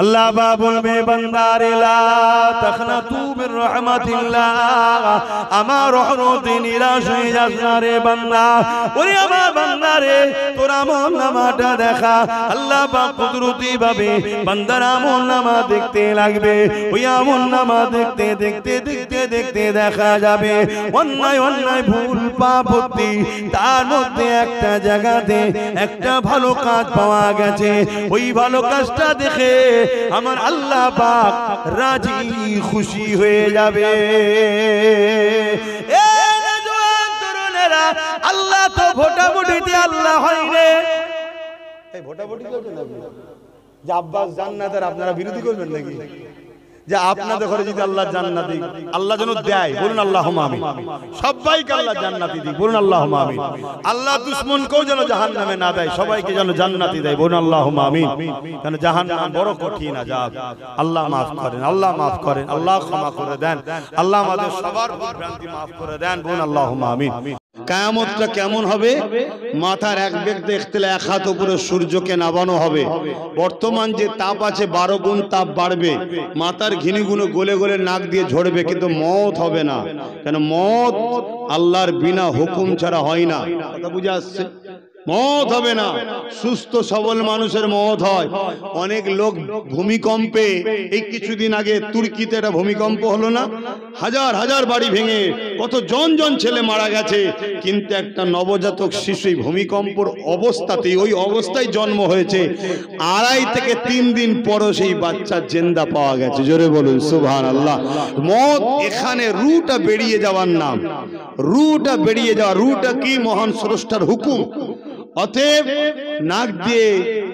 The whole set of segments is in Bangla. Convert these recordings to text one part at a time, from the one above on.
আল্লাহ পাক বলবে বান্দারে লা তাখনাতু মির রাহমাতিল্লাহ, আমার রহমতে নিরাশ হয়ে যাস না রে বান্দা। ওরে আমার বান্দারে তোর আমলনামাটা দেখা। আল্লাহ পাক কুদরতি ভাবে বান্দার আমলনামা দেখতে লাগবে। ওই আমলনামা দেখতে দেখতে দেখতে দেখতে দেখা যাবে অন্যায় অন্যায় ভুল পাপ ভর্তি, তার মধ্যে একটা জায়গাতে একটা ভালো কাজ পাওয়া গেছে। ওই ভালো কাজটা দেখে আমার আল্লাহ পাক রাজি খুশি হয়ে যাবে। আল্লাহ তো ভোটাভুটিতে আল্লাহ হয় রে। এই ভোটাভুটি করবেন নাকি যে আব্বাস জান্নাতের আপনারা বিরোধী করবেন নাকি? যে আপনাদের ঘরে যদি আল্লাহ জান্নাতি আল্লাহ যেন দেয়, বলুন আল্লাহুম্মা আমিন। সবাইকে আল্লাহ জান্নাতি দিক, বলুন আল্লাহুম্মা আমিন। আল্লাহ দুশমনকেও যেন জাহান্নামে না দেয়, সবাইকে যেন জান্নাতি দেয়, বলুন আল্লাহুম্মা আমিন। কারণ জাহান্নাম বড় কঠিন আযাব। আল্লাহ মাফ করেন, আল্লাহ মাফ করেন, আল্লাহ ক্ষমা করে দেন, আল্লাহ আমাদের সবার ভুলভ্রান্তি মাফ করে দেন, বলুন আল্লাহুম্মা আমিন। কিয়ামতটা কেমন হবে? মাথার এক ব্যক্তি দেখতে এক হাত উপরে সূর্যকে নামানো হবে। বর্তমান যে তাপ আছে 12 গুণ তাপ বাড়বে, মাথার ঘিনিগুলো গলে গলে নাক দিয়ে ঝরবে, কিন্তু মওত হবে না। কেন? মওত আল্লাহর বিনা হুকুম ছাড়া হয় না। কথা বুঝে আসছে? মওত হবে না। সুস্থ সবল মানুষের মওত হয়। অনেক লোক ভূমিকম্পে, এই কিছুদিন আগে তুর্কিতে একটা ভূমিকম্প হলো না, হাজার হাজার বাড়ি ভেঙে কত জন জন ছেলে মারা গেছে, কিন্তু একটা নবজাতক শিশু ভূমিকম্পর অবস্থাতেই, ওই অবস্থায় জন্ম হয়েছে, 2.5 থেকে 3 দিন পরও সেই বাচ্চা জিন্দা পাওয়া গেছে। জোরে বলুন সুবহানাল্লাহ। মওত এখানে রুটা বেরিয়ে যাওয়ার নাম। রুটা বেরিয়ে যাওয়া, রুটা কি? মহান স্রষ্টার হুকুম। অতএব নাক দিয়ে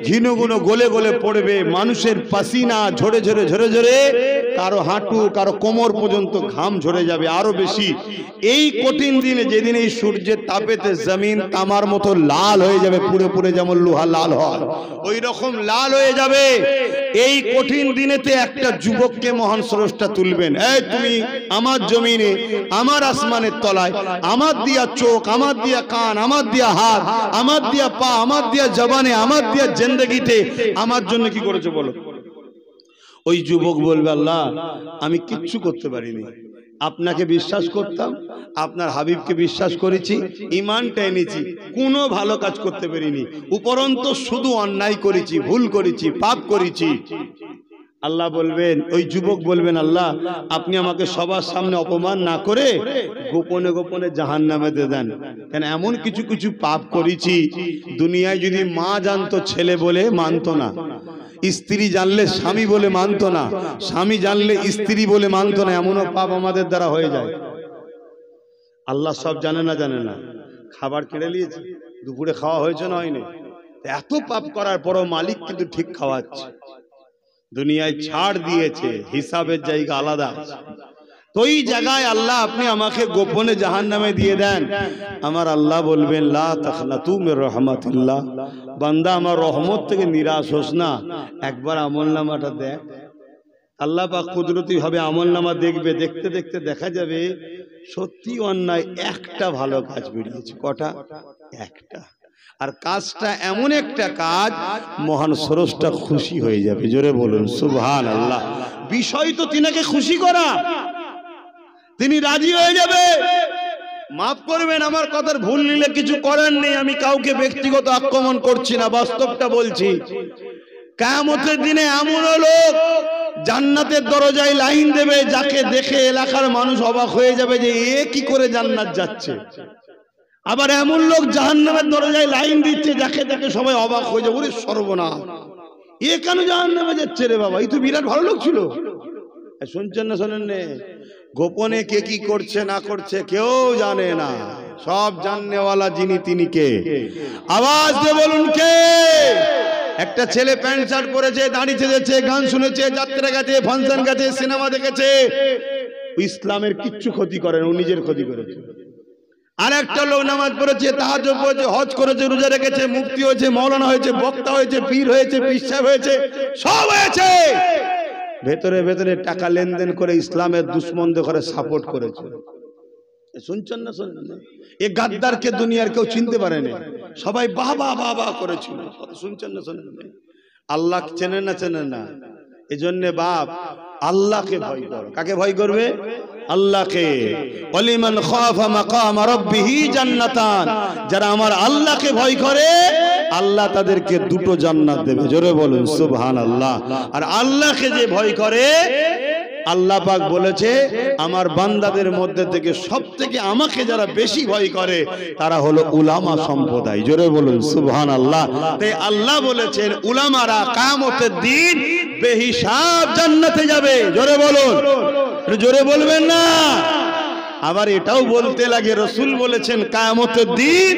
ঘিনগুলো গলে গলে পড়বে, মানুষের পাসিনা ঝরে ঝরে ঝরে ঝরে কারো হাঁটু কারো কোমর পর্যন্ত ঘাম ঝরে যাবে আরো বেশি। এই কঠিন দিনে, যেদিন এই সূর্যের তাপেতে জমিন তামার মতো লাল হয়ে যাবে, পুরে পুরে যেমন লোহা লাল হয় ওই রকম লাল হয়ে যাবে, এই কঠিন দিনেতে একটা যুবককে মহান স্রষ্টা তুলবেন। এই তুমি আমার জমিনে, আমার আসমানের তলায়, আমার দিয়া চোখ, আমার দিয়া কান, আমার দিয়া হাত, আমার দিয়া পা, আমার দিয়া জবানে, আমার দিয়া জিন্দেগিতে আমার জন্য কি করেছো বলো? ওই যুবক বলবে আল্লাহ আমি কিচ্ছু করতে পারিনি, আপনাকে বিশ্বাস করতাম, আপনার হাবিবকে বিশ্বাস করেছি, ঈমানটা এনেছি, কোনো ভালো কাজ করতে পারিনি, উপরন্তু শুধু অন্যায় করেছি, ভুল করেছি, পাপ করেছি। আল্লাহ বলবেন, ওই যুবক বলবেন আল্লাহ আপনি আমাকে সবার সামনে অপমান না করে গোপনে গোপনে জাহান্নামে দিয়ে দেন। কেন? এমন কিছু কিছু পাপ করেছি, দুনিয়ায় যদি মা জানতো ছেলে বলে মানতো না, স্ত্রী জানলে স্বামী বলে মানতো না, স্বামী জানলে স্ত্রী বলে মানতো না, এমনও পাপ আমাদের দ্বারা হয়ে যায়। আল্লাহ সব জানে না? জানে না। খাবার কেড়ে নিয়েছে, দুপুরে খাওয়া হয়েছে না হয়নি, এত পাপ করার পরও মালিক কিন্তু ঠিক খাওয়াচ্ছে। দুনিয়ায় ছাড় দিয়েছে, হিসাবের জায়গা আলাদা। তো এই জায়গায় আল্লাহ আপনি আমাকে গোপনে জাহান্নামে দিয়ে দেন, আমার আল্লাহ বলবেন লা তাখনাতু মির রাহমাতিল্লাহ, বান্দা আমার রহমত থেকে নিরাশ হোস না, একবার আমলনামাটা দেখ। আল্লাহ পাক কুদরতি ভাবে আমলনামা দেখবে, দেখতে দেখতে দেখা যাবে সত্যি অন্যায় একটা ভালো কাজ বেরিয়েছে। কটা? একটা। আর কাজটা এমন একটা কাজ মহান স্রষ্টা খুশি হয়ে যাবে। জোরে বলুন সুবহানাল্লাহ। বিষয় তো তিনাকে খুশি করা, তিনি রাজি হয়ে যাবে। মাফ করবেন আমার কথার ভুল নিলে, কিছু করার নেই, আমি কাউকে ব্যক্তিগত আক্রমণ করছি না, বাস্তবটা বলছি। কিয়ামতের দিনে এমন লোক জান্নাতের দরজায় লাইন দেবে, যাকে দেখে এলাকার মানুষ অবাক হয়ে যাবে যে এ কি করে জান্নাত যাচ্ছে। আবার এমন লোক জাহান্নামের দরজায় লাইন দিচ্ছে, যাকে দেখে সবাই অবাক হয়ে যাবে, ওরে সর্বনাশ, এ কেন জাহান্নামে যাচ্ছে রে বাবা, এই তো বিরাট ভালো লোক ছিল। শুনছেন না? শোনেন না? গোপনে কে কি করছে না করছে কেউ জানে না, সব জাননেওয়ালা যিনি তিনি কে? আওয়াজ দিয়ে বলুন কে? একটা ছেলে প্যান্ট শার্ট পরেছে, দাড়ি ছেড়েছে, গান শুনেছে, যাত্রা গেছে, ফাংশন গেছে, সিনেমা দেখেছে, ইসলামের কিচ্ছু ক্ষতি করেন, ও নিজের ক্ষতি করেছে। আর একটা লোক নামাজ পড়েছে, তাহাজ্জুদ পড়েছে, হজ করেছে, রোজা রেখেছে, মুফতি হয়েছে, মাওলানা হয়েছে, বক্তা হয়েছে, পীর হয়েছে, পীর সাহেব হয়েছে, সব হয়েছে, ভেতরে ভেতরে টাকা লেনদেন করে ইসলামের দুশমনদের করে সাপোর্ট করেছে। শুনছেন না? শোনেন না? এই গাদ্দারকে দুনিয়ার কেউ চিনতে পারেনি, সবাই বাহ বাহ বাহ বাহ করেছিল। শুনছেন না? শোনেন না? আল্লাহ চেনেন না? চেনেন না? এজন্য বাপ আল্লাহকে ভয় করো। কাকে ভয় করবে? আল্লাহকে। ওয়ালিমান খাফা মাকাম রাব্বিহি জান্নাতান, যারা আমার আল্লাহকে ভয় করে আল্লাহ তাদেরকে দুটো জান্নাত দেবে। জোরে বলুন সুবহানাল্লাহ। আর আল্লাহকে যে ভয় করে আল্লাহ পাক বলেছে আমার বান্দাদের মধ্যে থেকে সবথেকে আমাকে যারা বেশি ভয় করে তারা হলো উলামা সম্প্রদায়। জোরে বলুন সুবহানাল্লাহ। তাই আল্লাহ বলেছেন উলামারা কিয়ামতের দিন বেহিসাব জান্নাতে যাবে। জোরে বলুন, জোরে বলবেন না। আবার এটাও বলতে লাগে রাসূল বলেছেন কিয়ামতের দিন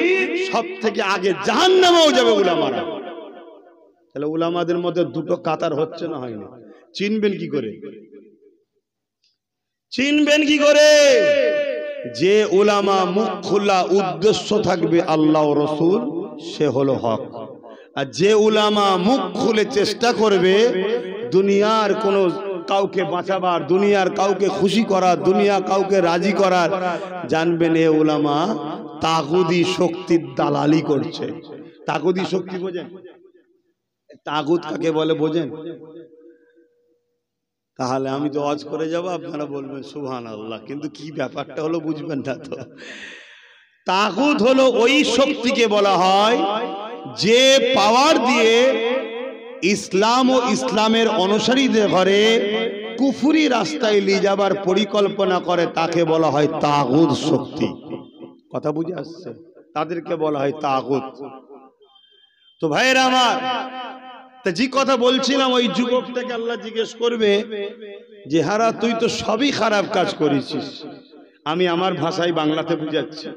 সবথেকে আগে জাহান্নামেও যাবে উলামারা। তাহলে উলামাদের মধ্যে দুটো কাতার হচ্ছে না, হয় না? চিনবেন কি করে? চিনবেন কি করে? যে উলামা মুখ খোলা উদ্দেশ্য থাকবে আল্লাহ ও রাসূল, সে হলো হক। আর যে উলামা মুখ খুলে চেষ্টা করবে দুনিয়ার কোনো কাউকে বাঁচাবার, দুনিয়ার কাউকে খুশি করার, দুনিয়া কাউকে রাজি করার, জানবেন এ উলামা তাগুদি শক্তির দালালি করছে। তাগুদি শক্তি বোঝেন? তাগুত কাকে বলে বোঝেন? তাহলে আমি তো ওয়াজ করে যাব, আপনারা বলবেন সুবহানাল্লাহ, কিন্তু কি ব্যাপারটা হলো বুঝবেন না তো। তাগুত হলো ওই শক্তিকে বলা হয় যে পাওয়ার দিয়ে ইসলাম ও ইসলামের অনুসারীদের ঘরে কুফরি রাস্তায় নিয়ে যাবার পরিকল্পনা করে, তাকে বলা হয় তাগুত শক্তি। কথা বুঝে আসছে? তাদেরকে বলা হয় তাগুত। তো ভাইয়েরা আমার, যে কথা বলছিলাম, ওই যুবকটাকে আল্লাহ জিজ্ঞেস করবে যে হারা তুই তো সবই খারাপ কাজ করেছিস, আমি আমার ভাষায় বাংলাতে বুঝাচ্ছি,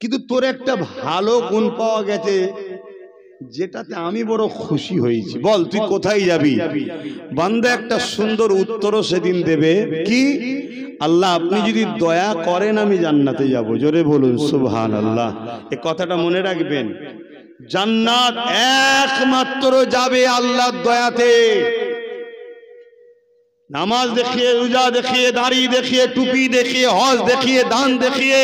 কিন্তু তোর একটা ভালো গুণ পাওয়া গেছে যেটাতে আমি বড় খুশি হয়েছি, বল তুই কোথায় যাবি? বান্দা একটা সুন্দর উত্তরও সেদিন দেবে, কি? আল্লাহ আপনি যদি দয়া করেন আমি জান্নাতে যাব। জোরে বলুন সুবহানাল্লাহ। এই কথাটা মনে রাখবেন, জান্নাত একমাত্র যাবে আল্লাহর দয়াতে। নামাজ দেখিয়ে, রোজা দেখিয়ে, দাড়ি দেখিয়ে, টুপি দেখিয়ে, হজ দেখিয়ে, দান দেখিয়ে,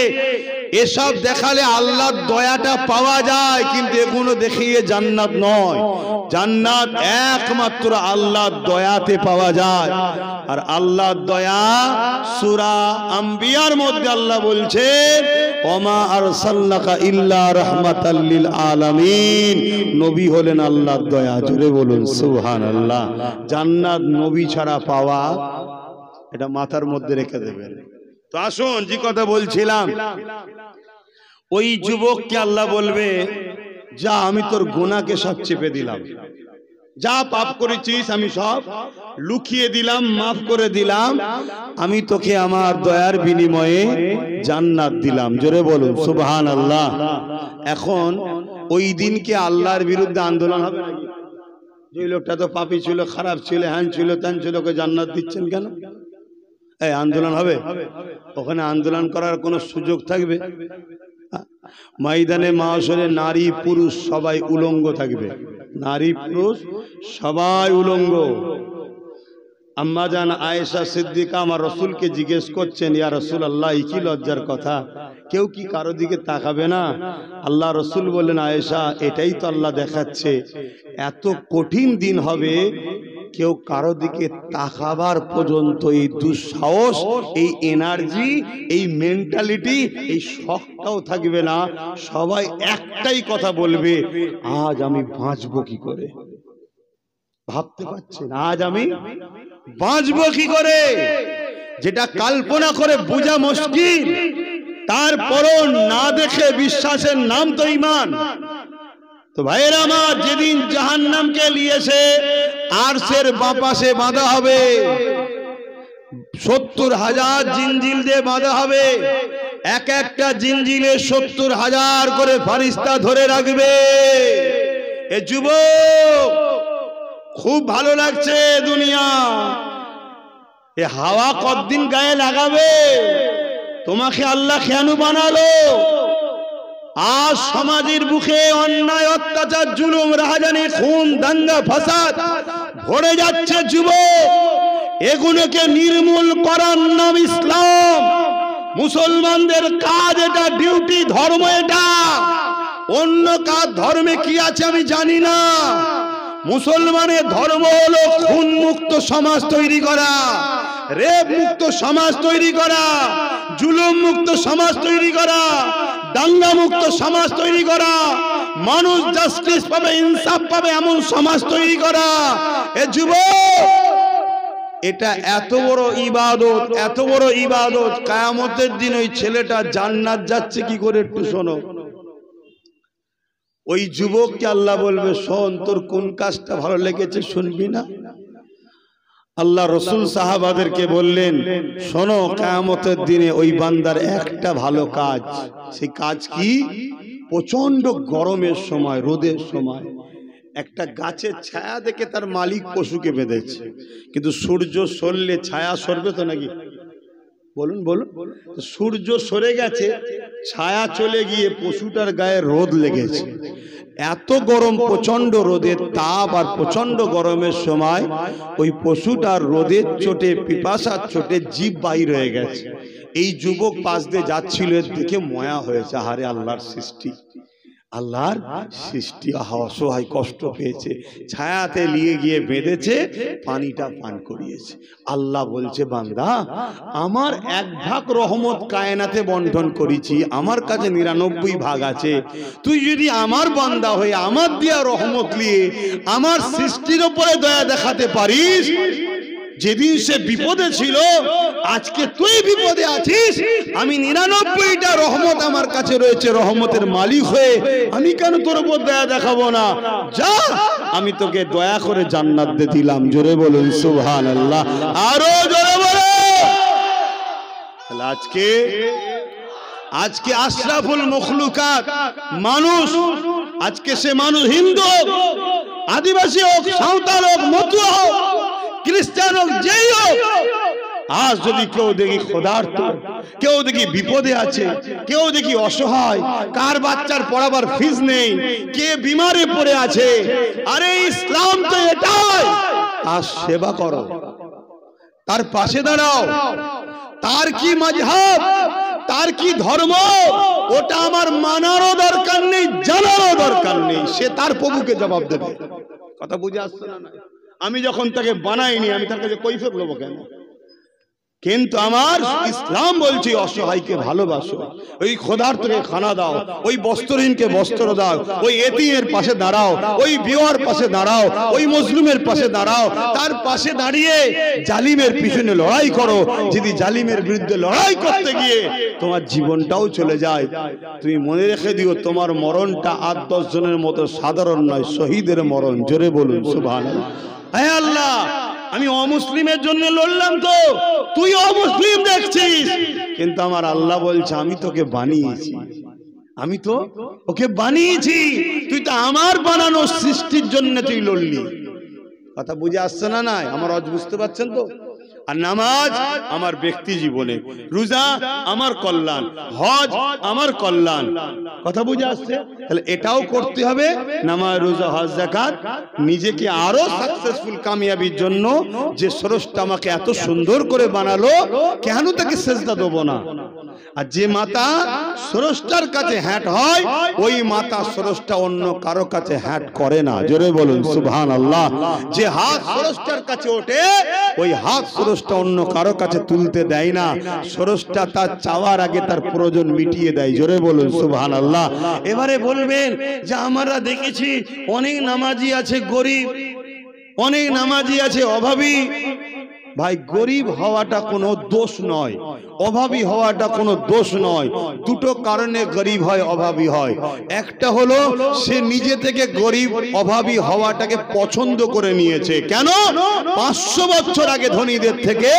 এসব দেখালে আল্লাহর দয়াটা পাওয়া যায়, কিন্তু এগুলো দেখিয়ে জান্নাত নয়। জান্নাত একমাত্র আল্লাহর দয়াতে পাওয়া যায়। আর আল্লাহর দয়া সূরা আম্বিয়ার মধ্যে আল্লাহ বলছেন ওমা আরসালনাকা ইল্লা রাহমাতাল লিল আলামিন, নবী হলেন আল্লাহর দয়া। জোরে বলুন সুবহানাল্লাহ। জান্নাত নবী ছাড়া পাওয়া, এটা মাথার মধ্যে রেখে দেবেন। তো আসুন, যে কথা বলছিলাম, ওই যুবককে আল্লাহ বলবে যা আমি তোর গুনাহকে সব চেপে দিলাম, যা পাপ করেছিস আমি সব লুকিয়ে দিলাম, মাফ করে দিলাম, আমি তোকে আমার দয়ার বিনিময়ে জান্নাত দিলাম। জোরে বলুন সুবহানাল্লাহ। এখন ওই দিনকে আল্লাহর বিরুদ্ধে আন্দোলন হবে নাকি? যে লোকটা তো পাপী ছিল, খারাপ ছিল, হ্যান ছিল, ত্যান ছিল, ওকে জান্নাত দিচ্ছেন কেন? এই আন্দোলন হবে? ওখানে আন্দোলন করার কোনো সুযোগ থাকবে? ময়দানে মাহশরে নারী পুরুষ সবাই উলঙ্গ থাকবে, নারী পুরুষ সবাই উলঙ্গ। আম্মা জান আয়েশা সিদ্দিকা আমার রাসূলকে জিজ্ঞেস করছেন, ইয়া রাসূলুল্লাহ, কি লজ্জার কথা, কেউ কি কারো দিকে তাকাবে না? আল্লাহ রাসূল বললেন, আয়েশা এটাই তো আল্লাহ দেখাচ্ছে, এত কঠিন দিন হবে কেউ কারো দিকে তাকাবার পর্যন্ত এই দুঃসাহস, এই এনার্জি, এই মেন্টালিটি, এই শখটাও থাকবে না। সবাই একটাই কথা বলবে, আজ আমি বাঁচবো কি করে? ভাবতে পারছেন আজ আমি বাঁচবো কি করে? যেটা কল্পনা করে বোঝা মুশকিল, তারপরও না দেখে বিশ্বাসের নাম তো ঈমান। তো ভাইয়েরা আমার, যেদিন জাহান্নামকে নিয়েছে আরশের বাপাশে বাঁধা হবে, 70,000 জিনজিল দিয়ে বাঁধা হবে, এক একটা জিনজিলে 70,000 করে ফেরেশতা ধরে রাখবে। এ যুবক, খুব ভালো লাগছে দুনিয়া, এ হাওয়া কতদিন গায়ে লাগাবে? তোমাকে আল্লাহ কেন বানালো? আজ সমাজের বুকে অন্যায়, অত্যাচার, জুলুম, রাহাজানি, খুন, দাঙ্গা, ফাসাদ ভরে যাচ্ছে। যুবক, এগুলোকে নির্মূল করার নাম ইসলাম। মুসলমানদের কাজ এটা, ডিউটি, ধর্ম এটা। অন্য কাজ ধর্মে কি আছে আমি জানি না। মুসলমানের ধর্ম হলো খুন মুক্ত মুক্ত সমাজ তৈরি করা, রেপ মুক্ত সমাজ তৈরি করা, জুলুম মুক্ত সমাজ তৈরি করা, দাঙ্গা মুক্ত সমাজ তৈরি করা, মানুষ জাস্টিস পাবে, ইনসাফ পাবে এমন সমাজ তৈরি করা। এ যুবক, এটা এত বড় ইবাদত, এত বড় ইবাদত। কিয়ামতের দিন ওই ছেলেটা জান্নাত যাচ্ছে কি করে একটু শোনো। ওই যুবককে আল্লাহ বলবে, শোন তোর কোন কাজটা ভালো লেগেছে শুনবি না? আল্লাহ রসুল সাহাবাদেরকে বললেন, শোনো কিয়ামতের দিনে ওই বান্দার একটা ভালো কাজ। সেই কাজ কি? প্রচন্ড গরমের সময়, রোদের সময় একটা গাছের ছায়া দেখে তার মালিক পশুকে বেঁধেছে, কিন্তু সূর্য সরলে ছায়া সরবে তো নাকি? বলুন বলুন। সূর্য সরে গেছে, ছায়া চলে গিয়ে পশুটার গায়ে রোদ লেগেছে। এত গরম, প্রচন্ড রোদের তাপ আর প্রচন্ড গরমের সময় ওই পশুটার রোদের চোটে, পিপাসার চোটে জিভ বাইর হয়ে গেছে। এই যুবক পাশ দিয়ে যাচ্ছিল, এর দেখে ময়া হয়েছে, আহারে আল্লাহর সৃষ্টি, আল্লাহর সৃষ্টি, অসহায় কষ্ট পেয়েছে, ছায়াতে নিয়ে গিয়ে বেঁধেছে, পানিটা পান করিয়েছে। আল্লাহ বলছে, বান্দা আমার 1 ভাগ রহমত কায়নাতে বন্টন করেছি, আমার কাছে 99 ভাগ আছে। তুই যদি আমার বান্দা হয়ে আমার দিয়া রহমত নিয়ে আমার সৃষ্টির উপরে দয়া দেখাতে পারিস, যেদিন সে বিপদে ছিল আজকে তুই বিপদে আছিস, আমি 99টা রহমত আমার কাছে রয়েছে, রহমতের মালিক হয়ে আমি কেন তোর উপর দয়া দেখাবো না? যা, আমি তোকে দয়া করে জান্নাত দিয়ে দিলাম। জোরে বলুন সুবহানাল্লাহ, আরো জোরে বলুন। আজকে আশরাফুল মখলুকাত মানুষ, আজকে সে মানুষ হিন্দু হোক, আদিবাসী হোক, সাঁওতাল হোক, মতুয়া হোক, খ্রিস্টান হোক, যেই হোক, আজ যদি কেউ দেখি ক্ষুধার্ত, কেউ দেখি বিপদে আছে, কেউ দেখি অসহায়, কার বাচ্চার পড়াবার ফিস নেই, কে বিমারে পড়ে আছে, আরে ইসলাম তো এটাই, তার সেবা করো, তার পাশে দাঁড়াও। তার কি মাযহাব, তার কি ধর্ম, ওটা আমার মানারও দরকার নেই, জানারও দরকার নেই, সে তার প্রভুকে জবাব দেবে। কথা বুঝে আসছে না? আমি যখন তাকে বানাইনি, আমি তার কাছে কৈফিয়ত নেবো কেন? কিন্তু আমার ইসলাম বলছে অসহায়কে ভালোবাসো, ওই ক্ষুধার্তকে খানা দাও, ওই বস্ত্রহীনকে বস্ত্র দাও, ওই এতিমের পাশে দাঁড়াও, ওই বিধবার পাশে দাঁড়াও, ওই মজলুমের পাশে দাঁড়াও, তার পাশে দাঁড়িয়ে জালিমের পিছনে লড়াই করো। যদি জালিমের বিরুদ্ধে লড়াই করতে গিয়ে তোমার জীবনটাও চলে যায়, তুমি মনে রেখে দিও তোমার মরণটা 8-10 জনের মতো সাধারণ নয়, শহীদের মরণ। জোরে বলুন সুবহানাল্লাহ। হে আল্লাহ, আমি অমুসলিমের জন্য লড়লাম, তো তুই অমুসলিম দেখছিস, কিন্তু আমার আল্লাহ বলছে আমি তোকে বানিয়েছি, আমি তো ওকে বানিয়েছি, তুই তো আমার বানানো সৃষ্টির জন্য তুই লড়লি। কথা বুঝে আসছে না? নাই আমার আজ বুঝতে পারছেন তো? আর নামাজ আমার ব্যক্তি জীবনে, রোজা আমার কল্যাণ, হজ আমার কল্যাণ। কথা বুঝে আসছে? তাহলে এটাও করতে হবে, নামাজ, রোজা, হজ, যাকাত, নিজেকে আরো সাকসেসফুল, কামিয়াবির জন্য। যে স্রষ্টা আমাকে এত সুন্দর করে বানালো, কেন তাকে সেজদা দেবো না? আর যে মাতা স্রষ্টার কাছে হ্যাট হয়, ওই মাতা স্রষ্টা অন্য কারো কাছে হ্যাট করে না। জোরে বলুন সুবহানাল্লাহ। যে হাত স্রষ্টার কাছে ওঠে, ওই হাত স্রষ্টা অন্য কারো কাছে তুলতে দেয় না। স্রষ্টা তার চাওয়ার আগে তার প্রয়োজন মিটিয়ে দেয়। জোরে বলুন সুবহানাল্লাহ। এবারে বলবেন যে আমরা দেখেছি অনেক নামাজি আছে গরিব, অনেক নামাজি আছে অভাবী। ভাই, গরিব হওয়াটা কোনো দোষ নয়, অভাবী হওয়াটা কোনো দোষ নয়। দুটো কারণে গরিব হয়, অভাবী হয়। একটা হলো সে নিজে থেকে গরিব অভাবী হওয়াটাকে পছন্দ করে নিয়েছে। কেন? 500 বছর আগে ধনীদের থেকে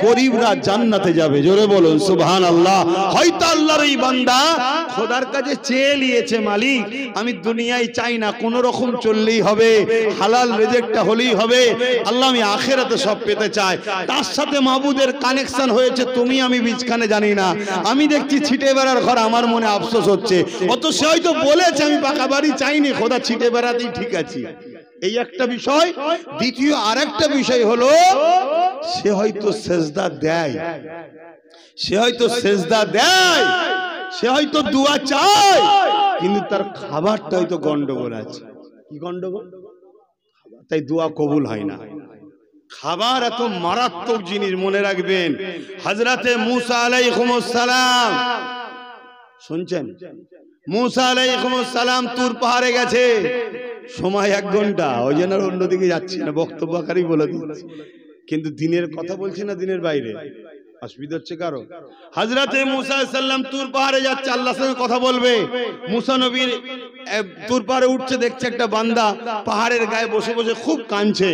গরিবরা জান্নাতে যাবে। জোরে বলুন সুবহানাল্লাহ। হয়তো আল্লাহর এই বান্দা খোদার কাছে চেয়ে নিয়েছে, মালিক আমি দুনিয়ায় চাই না, কোন রকম চললেই হবে, হালাল রিজিকটা হলেই হবে, আল্লাহ আমি আখিরাতে সব পেতে চাই। তার সাথে মাবুদের কানেকশন হয়েছে, তুমি আমি বিচখানে জানি না। আমি দেখছি ছিটে বেড়ার ঘর, আমার মনে আফসোস হচ্ছে। অত সে হয়তো বলেছে আমি পাকা বাড়ি চাইনি, খোদা ছিটে বেড়াতেই ঠিক আছে। এই একটা বিষয়। দ্বিতীয় আরেকটা বিষয় হলো সে হয়তো সেজদা দেয়, সে হয়তো সেজদা দেয়, সে হয়তো দোয়া চায়, কিন্তু তার খাবারটা হয়তো গন্ডগোল আছে। কি গন্ডগোল? তাই দোয়া কবুল হয় না। খাবার এত মারাত্মক জিনিস, মনে রাখবেন। হযরতে মুসা আলাইহিস সালাম, শুনছেন, মুসা আলাইহিস সালাম তুর পাহাড়ে গেছে, সময় 1 ঘন্টা, ওই জন্য অন্যদিকে যাচ্ছি না, বক্তব্য আকারেই বলে দিচ্ছি, কিন্তু দিনের কথা বলছি না, দিনের বাইরে। অসুবিধা হচ্ছে কারো? হযরতে মুসা আলাইহিস সালাম তুর পাহাড়ে যাচ্ছে, আল্লাহর সঙ্গে কথা বলবে। মুসা নবী তুর পাহাড়ে উঠছে, দেখছে একটা বান্দা পাহাড়ের গায়ে বসে বসে খুব কাঁদছে।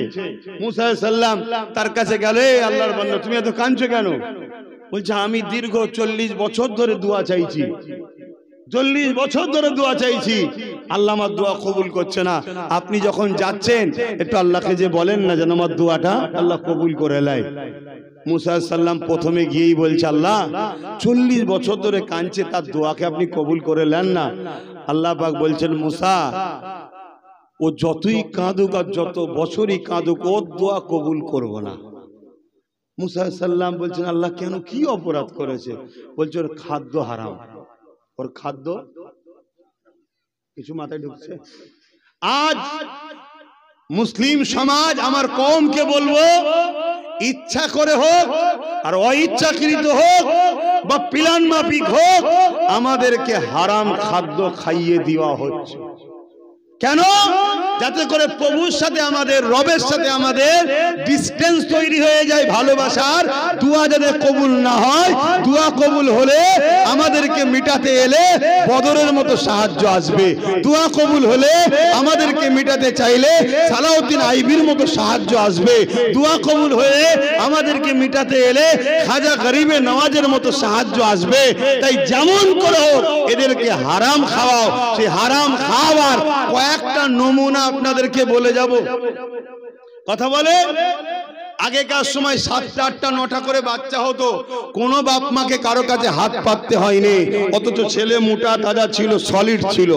মুসা আলাইহিস সালাম তার কাছে গেলে, আল্লাহর বান্দা তুমি এত কাঁদছো কেন? বলছে আমি দীর্ঘ 40 বছর ধরে দোয়া চাইছি, 40 বছর ধরে দোয়া চাইছি, আল্লাহ আমার দোয়া কবুল করছে না। আপনি যখন যাচ্ছেন একটু আল্লাহকে যে বলেন না যেন আমার দোয়াটা আল্লাহ কবুল করে নেয়। মুসা আলাইহিস সালাম প্রথমে গিয়েই বলছে, আল্লাহ 40 বছর ধরে কাঁদছে, তার দোয়াকে আপনি কবুল করে নেন না। আল্লাহ পাক বলছেন, মুসা ও যতই কাঁদুক আর যত বছরই কাঁদুক, ওর দোয়া কবুল করব না। মুসা আলাইহিস সালাম বলছেন, আল্লাহ কেন, কি অপরাধ করেছে? বলছে ওর খাদ্য হারাম, ওর খাদ্য। কিছু মাথায় ঢুকছে? আজ মুসলিম সমাজ, আমার কওমকে বলবো, ইচ্ছা করে হোক আর অইচ্ছাকৃত হোক বা প্ল্যান মাফিক হোক, আমাদেরকে হারাম খাদ্য খাইয়ে দেওয়া হচ্ছে। কেন? যাতে করে প্রভুর সাথে আমাদের, রবের সাথে আমাদের ডিসটেন্স তৈরি হয়ে যায়, ভালোবাসার। দোয়া যাতে কবুল না হয়, দোয়া কবুল হলে আমাদেরকে মিটাতে এলে বদরের মতো সাহায্য আসবে। দোয়া কবুল হলে আমাদেরকে মিটাতে চাইলে সালাউদ্দিন আইবির মতো সাহায্য আসবে। দোয়া কবুল হয়ে আমাদেরকে মিটাতে এলে খাজা গরিবে নওয়াজের মতো সাহায্য আসবে। তাই যেমন করে হোক এদেরকে হারাম খাওয়াও। সেই হারাম খাওয়ার কয়েকটা নমুনা আপনাদেরকে বলে যাব। কথা বলে, আগেকার সময় 7টা 8টা 9টা করে বাচ্চা হতো, কোনো বাপ মাকে কারো কাছে হাত পাততে হয়নি, অথচ ছেলে মোটা তাজা ছিল, সলিড ছিল।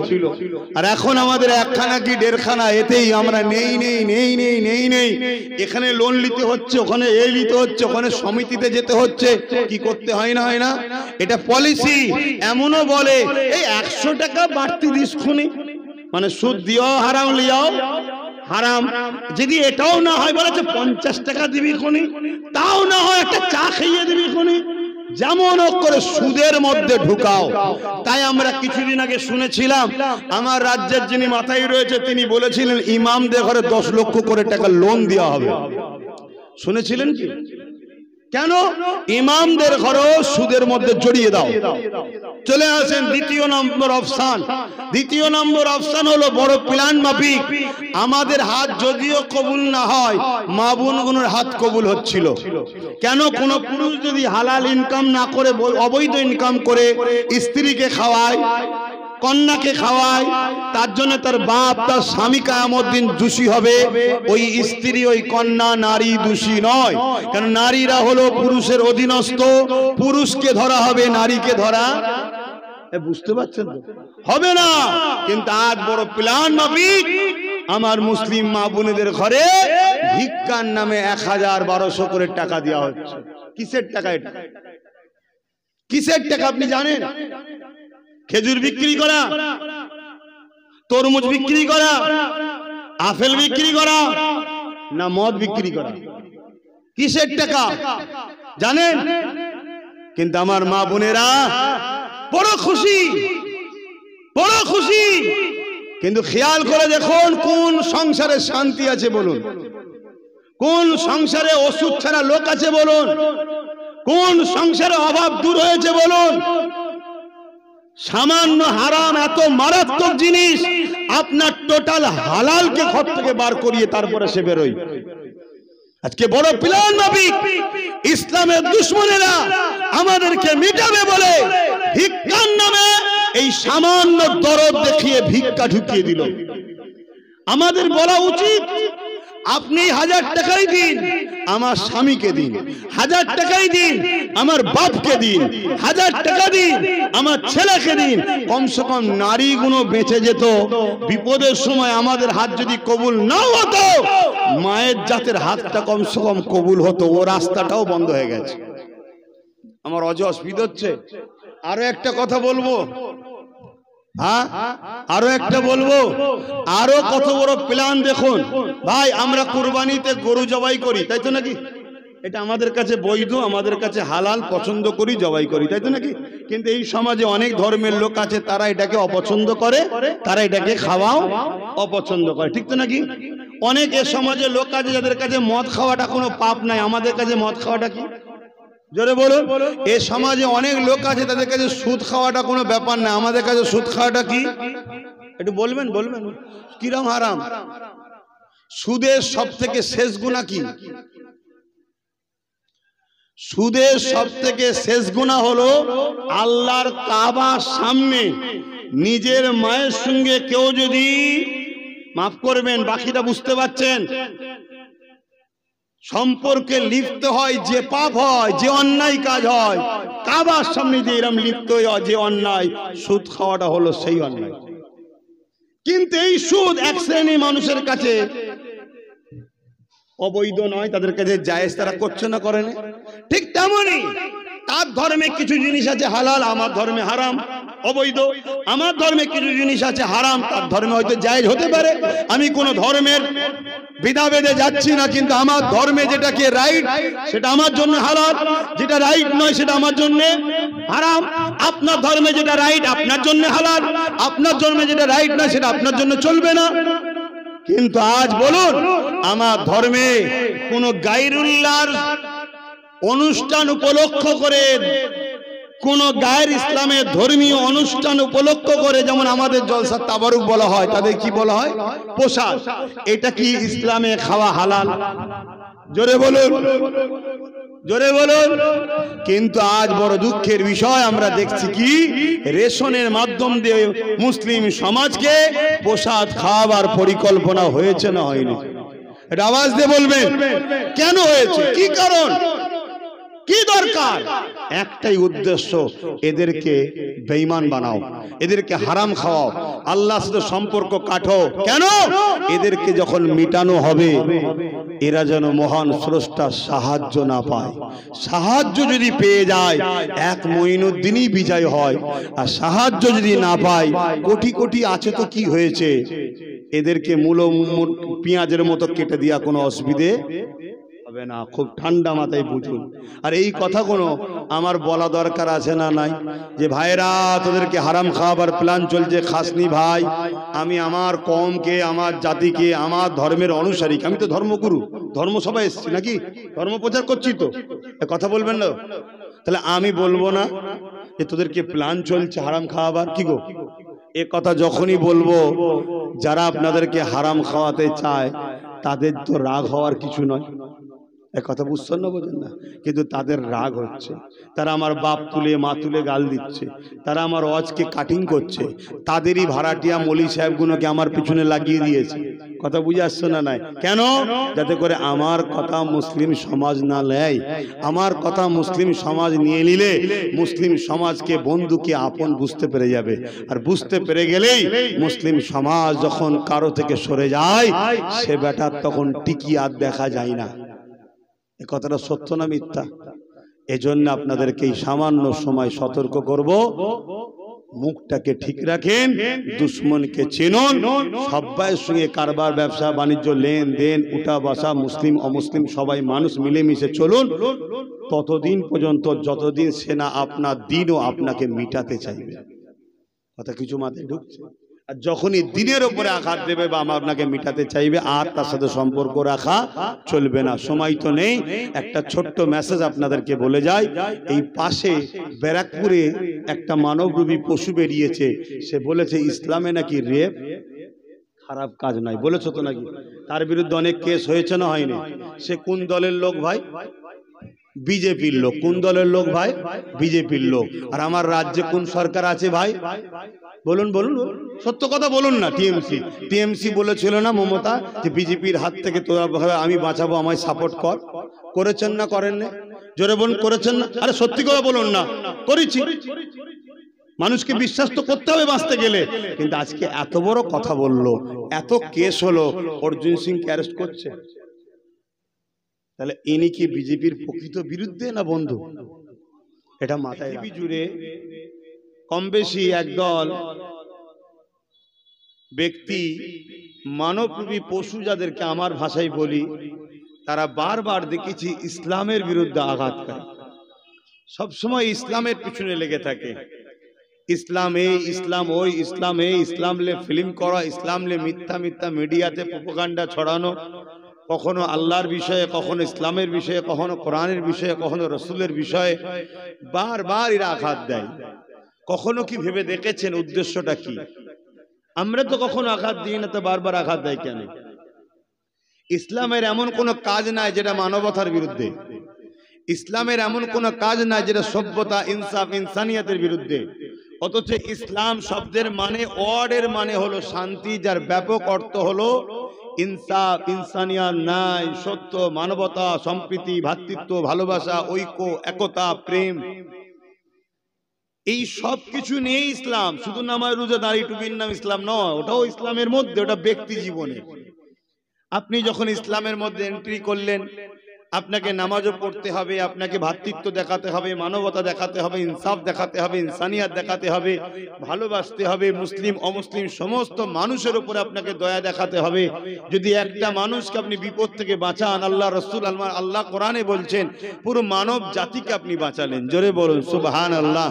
আর এখন আমাদের 1খানা কি 1.5খানা, এতেই আমরা নেই নেই নেই নেই নেই নেই, এখানে লোন নিতে হচ্ছে, ওখানে এই নিতে হচ্ছে, ওখানে সমিতিতে যেতে হচ্ছে, কি করতে হয় না, হয় না? এটা পলিসি। এমনও বলে এই 100 টাকা বাড়তি দিস খুনি, মানে সুদ দিও হারাম লিয়াও হারাম। যদি এটাও না হয়, বলেছে 50 টাকা দিবি খুনি, তাও না হয় একটা চা খাইয়ে দিবি খুনি, যেমন করে সুদের মধ্যে ঢুকাও। তাই আমরা কিছুদিন আগে শুনেছিলাম, আমার রাজ্যের যিনি মাথায় রয়েছে তিনি বলেছিলেন ইমামদের ঘরে 10 লক্ষ করে টাকা লোন দেওয়া হবে। শুনেছিলেন কি? কেন? ইমামদের ঘরও সুদের মধ্যে জড়িয়ে দাও। চলে আসেন দ্বিতীয় নম্বর অপশন। দ্বিতীয় নম্বর অপশন হলো বড় প্ল্যান মাফিক। আমাদের হাত যদিও কবুল না হয়, মা বোনগুলোর হাত কবুল হচ্ছিল। কেন? কোন পুরুষ যদি হালাল ইনকাম না করে অবৈধ ইনকাম করে স্ত্রীকে খাওয়ায়, কন্যাকে খাওয়ায়, তার জন্য তার বাপ তার স্বামী কিয়ামত দিন দোষী হবে। ওই স্ত্রী, ওই কন্যা, নারী দোষী নয়। কারণ নারীরা হলো পুরুষের অধীনস্থ, পুরুষকে ধরা হবে, নারীকে ধরা বুঝতে পারছেন তো হবে না। কিন্তু আজ বড় প্ল্যান মাফিক আমার মুসলিম মা বোনেদের ঘরে ভিক্ষার নামে 1000-1200 করে টাকা দেওয়া হচ্ছে। কিসের টাকা এটা? কিসের টাকা আপনি জানেন? খেজুর বিক্রি করা, তরমুজ বিক্রি করা, আপেল বিক্রি করা, না মদ বিক্রি করা? কিসের টাকা জানেন? কিন্তু আমার মা বোনেরা বড় খুশি, বড় খুশি। কিন্তু খেয়াল করে দেখুন, কোন সংসারে শান্তি আছে বলুন? কোন সংসারে ওষুধ ছাড়া লোক আছে বলুন? কোন সংসারে অভাব দূর হয়েছে বলুন? সামান্য হারাম এত মারাত্মক জিনিস, আপনার টোটাল হালালকে ঘর থেকে বার করিয়ে তারপরে সে বেরোয়। আজকে বড় প্ল্যান মাফিক ইসলামের দুশমনেরা আমাদেরকে মিটাবে বলে ভিক্ষার নামে এই সামান্য দরদ দেখিয়ে ভিক্ষা ঢুকিয়ে দিল। আমাদের বলা উচিত, আপনি 1000 টাকাই দিন, আমার স্বামীকে দিন। 1000 টাকাই দিন, আমার বাপকে দিন। 1000 টাকা দিন, আমার ছেলেকে দিন। কমসে কম নারীগুলো বেঁচে যেত। বিপদের সময় আমাদের হাত যদি কবুল না হতো, মায়ের জাতের হাতটা কমসে কম কবুল হতো। ও রাস্তাটাও বন্ধ হয়ে গেছে। আমার অসুবিধা হচ্ছে। আরো একটা কথা বলবো, হ্যাঁ, আরো একটা বলবো, আরো কত বড় প্ল্যান দেখুন ভাই। আমরা কুরবানিতে গরু জবাই করি, তাই তো নাকি? এটা আমাদের কাছে বৈধ, আমাদের কাছে হালাল, পছন্দ করি, জবাই করি, তাই তো নাকি? কিন্তু এই সমাজে অনেক ধর্মের লোক আছে, তারা এটাকে অপছন্দ করে, তারা এটাকে খাওয়াও অপছন্দ করে, ঠিক তো নাকি? অনেক এ সমাজে লোক আছে যাদের কাছে মদ খাওয়াটা কোনো পাপ নাই, আমাদের কাছে মদ খাওয়াটা কি? জোরে বলুন। এ সমাজে অনেক লোক আছে তাদের কাছে সুদ খাওয়াটা কোনো ব্যাপার না, আমাদের কাছে সুদ খাওয়াটা কি? একটু বলবেন, বলবেন কিরম হারাম? সুদের সব থেকে শেষ গুনাহ কি? সুদের সব থেকে শেষ গুনাহ হলো আল্লাহর কাবার সামনে নিজের মায়ের সঙ্গে কেউ যদি, মাফ করবেন বাকিটা বুঝতে পারছেন, সম্পর্কে লিপ্ত হয়, যে পাপ হয়, যে অন্যায় কাজ হয়, কাবার সামনে যে এরম লিপ্ত হয় যে অন্যায়, সুদ খাওয়াটা হলো সেই অন্যায়। কিন্তু এই সুদ এক শ্রেণী মানুষের কাছে অবৈধ নয়, তাদের কাছে জায়েজ, তারা করছে না, করে না। ঠিক তেমনই তার ধর্মে কিছু জিনিস আছে হালাল, আমার ধর্মে হারাম, অবৈধ। আমার ধর্মে কিছু জিনিস আছে হারাম, তার ধর্মে হয়তো জায়েজ হতে পারে। আমি কোন ধর্মের বিধাভেদে যাচ্ছি না, কিন্তু আমার ধর্মে যেটা কি রাইট সেটা আমার জন্য হালাল, যেটা রাইট নয় সেটা আমার জন্য হারাম। আপনার ধর্মে যেটা রাইট আপনার জন্য হালাল, আপনার ধর্মে যেটা রাইট নয় সেটা আপনার জন্য চলবে না। কিন্তু আজ বলুন, আমার ধর্মে কোন গায়রুল্লাহর অনুষ্ঠান উপলক্ষ করে, কোন গায়ের ইসলামের ধর্মীয় অনুষ্ঠান উপলক্ষ করে, যেমন আমাদের জলসা তাবারুক বলা হয়, তাদের কি বলা হয়? পোশাক। এটা কি ইসলামে খাওয়া হালাল? জোরে বলুন, জোরে বলুন। কিন্তু আজ বড় দুঃখের বিষয়, আমরা দেখছি কি রেশনের মাধ্যম দিয়ে মুসলিম সমাজকে প্রসাদ খাওয়াবার পরিকল্পনা হয়েছে না হয়নি? এটা আওয়াজ দিয়ে বলবেন, কেন হয়েছে, কি কারণ, কি দরকার? একটাই উদ্দেশ্য, এদেরকে বেঈমান বানাও, এদেরকে হারাম খাওয়াও, আল্লাহর সাথে সম্পর্ক কাটো। কেন? এদেরকে যখন মিটানো হবে, এরা যেন মহান স্রষ্টার সাহায্য না পায়। সাহায্য যদি পেয়ে যায়, এক মঈনুদ্দিনই বিজয় হয়। আর সাহায্য যদি না পায়, কোটি কোটি আছে তো কি হয়েছে, এদেরকে মূল পেঁয়াজের মতো কেটে দেওয়া কোনো অসুবিধে হবে না। খুব ঠান্ডা মাথায় বুঝুন। আর এই কথাগুলো আমার বলা দরকার আছে না নাই? যে ভাইরা, তোদেরকে হারাম খাওয়াবার প্ল্যান চলছে, খাসনি ভাই। আমি আমার কওমকে, আমার জাতিকে, আমার ধর্মের অনুসারীকে, আমি তো ধর্মগুরু, ধর্মসভায় এসেছি নাকি, ধর্ম প্রচার করছি, তো কথা বলবেন না? তাহলে আমি বলবো না যে তোদেরকে প্ল্যান চলছে হারাম খাওয়াবার? কি গো, এ কথা যখনই বলবো, যারা আপনাদেরকে হারাম খাওয়াতে চায় তাদের তো রাগ হওয়ার কিছু নয়। এক কথা বুঝছেন না, বোঝেন না? কিন্তু তাদের রাগ হচ্ছে, তারা আমার বাপ তুলে মা তুলে গাল দিচ্ছে, তারা আমার ওয়াজকে কাটিং করছে, তাদেরই ভাড়াটিয়া মলি সাহেবগুলোকে আমার পিছনে লাগিয়ে দিয়েছে। কথা বুঝে আসছে না? নাই কেন? যাতে করে আমার কথা মুসলিম সমাজ না নেয়। আমার কথা মুসলিম সমাজ নিয়ে নিলে মুসলিম সমাজকে বন্ধুকে আপন বুঝতে পেরে যাবে। আর বুঝতে পেরে গেলেই মুসলিম সমাজ যখন কারো থেকে সরে যায়, সে বেটার তখন টিকি আর দেখা যায় না। এ কথাটা সত্য না মিথ্যা? এজন্য আপনাদেরকে এই সামান্য সময় সতর্ক করব, মুখটাকে ঠিক রাখেন, দুশ্মনকে চিনুন, সবাইয়ের সঙ্গে কারবার, ব্যবসা বাণিজ্য, লেনদেন, উঠা বসা, মুসলিম অমুসলিম সবাই মানুষ মিলেমিশে চলুন, ততদিন পর্যন্ত যতদিন সে না আপনার দিনও আপনাকে মিটাতে চাইবে। কথা কিছু মাথায় ঢুকছে? আর যখনই দিনের উপরে আঘাত দেবে বা আপনাকে মিটাতে চাইবে, আর তার সাথে সম্পর্ক রাখা চলবে না। সময় তো নেই, একটা ছোট্ট মেসেজ আপনাদেরকে বলে যাই। এই পাশে ব্যারাকপুরে একটা মানবরূপী পশু বেরিয়েছে, সে বলেছে ইসলামে নাকি রেপ খারাপ কাজ নয়, বলেছো তো নাকি? তার বিরুদ্ধে অনেক কেস হয়েছে না হয়নি? সে কোন দলের লোক ভাই? বিজেপির লোক। কোন দলের লোক ভাই? বিজেপির লোক। আর আমার রাজ্যে কোন সরকার আছে ভাই? বলুন বলুন, সত্য কথা বলুন না। টিএমসি। টিএমসি বলেছিল না মমতা যে বিজেপির হাত থেকে তোরা আমি বাঁচাবো, আমায় সাপোর্ট কর। করেছেন না করেন না? জোরে বলুন, করেছেন না? আরে সত্যি কথা বলুন না। করেছি। মানুষকে বিশ্বাস তো করতে হবে বাঁচতে গেলে। কিন্তু আজকে এত বড় কথা বললো, এত কেস হলো, অর্জুন সিংকে অ্যারেস্ট করছে, তাহলে ইনি কি বিজেপির প্রকৃত বিরুদ্ধে না বন্ধু? এটা মাথায় জুড়ে কম বেশি একদল ব্যক্তি মানবরূপী পশু যাদেরকে আমার ভাষায় বলি, তারা বারবার দেখেছি ইসলামের বিরুদ্ধে আঘাত করে, সবসময় ইসলামের পিছনে লেগে থাকে। ইসলাম এই, ইসলাম ওই, ইসলাম এই, ইসলামলে ফিল্ম করা, ইসলামলে মিথ্যা মিথ্যা মিডিয়াতে প্রোপাগান্ডা ছড়ানো, কখনো আল্লাহর বিষয়ে, কখনো ইসলামের বিষয়ে, কখনো কোরআনের বিষয়ে, কখনো রসুলের বিষয়ে বারবার এরা আঘাত দেয়। কখনো কি ভেবে দেখেছেন উদ্দেশ্যটা কি? আমরা তো কখনো আঘাত দিই না, তো বারবার আঘাত দেয় কেন? ইসলামের এমন কোনো কাজ নাই যেটা মানবতার বিরুদ্ধে। ইসলামের এমন কোনো কাজ নাই যেটা সভ্যতা, ইনসাফ, ইনসানিয়াতের বিরুদ্ধে। অথচ ইসলাম শব্দের মানে, ওয়ার্ডের মানে হলো শান্তি, যার ব্যাপক অর্থ হলো ইনসাফ, ইনসানিয়াত, ন্যায়, সত্য, মানবতা, সম্প্রীতি, ভ্রাতৃত্ব, ভালোবাসা, ঐক্য, একতা, প্রেম। এই সব কিছু নিয়ে ইসলাম। শুধু নামাজ, রোজা, দাড়ি, টুপির নাম ইসলাম নয়, ওটাও ইসলামের মধ্যে, ওটা ব্যক্তি জীবনে। আপনি যখন ইসলামের মধ্যে এন্ট্রি করলেন, আপনাকে নামাজও পড়তে হবে, আপনাকে ভ্রাতৃত্ব দেখাতে হবে, মানবতা দেখাতে হবে, ইনসাফ দেখাতে হবে, ইনসানিয়াত দেখাতে হবে, ভালোবাসতে হবে, মুসলিম অমুসলিম সমস্ত মানুষের উপরে আপনাকে দয়া দেখাতে হবে। যদি একটা মানুষকে আপনি বিপদ থেকে বাঁচান, আল্লাহ রসুল আল্লাহ কোরআনে বলছেন পুরো মানব জাতিকে আপনি বাঁচালেন। জোরে বলুন সুবহানাল্লাহ।